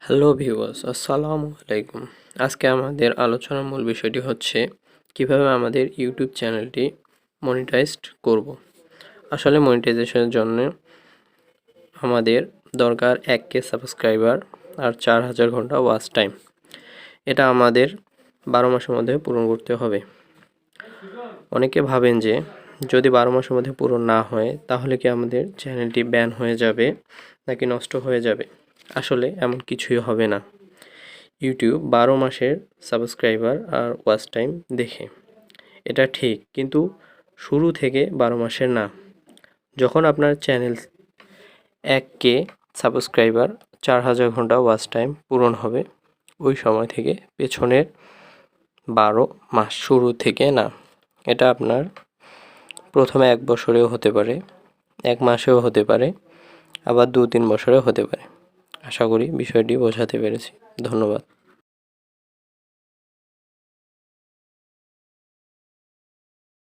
Hello viewers, আসসালামু আলাইকুম। আজকে আমাদের আলোচনার মূল বিষয়টি হচ্ছে কিভাবে আমাদের ইউটিউব চ্যানেলটি মনিটাইজড করব। আসলে মনিটাইজেশনের জন্য আমাদের দরকার 1K সাবস্ক্রাইবার আর 4000 ঘন্টা ওয়াচ টাইম। এটা আমাদের 12 মাসের মধ্যে পূরণ করতে হবে। অনেকে ভাবেন যে যদি 12 মাসের মধ্যে পূরণ না হয় তাহলে কি আমাদের চ্যানেলটি ব্যান হয়ে যাবে নাকি নষ্ট হয়ে যাবে। আসলে এমন কিছুই হবে না। ইউটিউব 12 মাসের সাবস্ক্রাইবার আর ওয়াচ টাইম দেখে, এটা ঠিক, কিন্তু শুরু থেকে 12 মাসের না। যখন আপনার চ্যানেল 1K সাবস্ক্রাইবার 4000 ঘন্টা ওয়াচ টাইম পূরণ হবে, ওই সময় থেকে পেছনের 12 মাস, শুরু থেকে না। এটা আপনার প্রথমে 1 বছরেও হতে পারে, 1 মাসেও হতে পারে, আবার 2-3 বছরেও হতে পারে। আশা করি বিষয়টি বোঝাতে পেরেছি। ধন্যবাদ।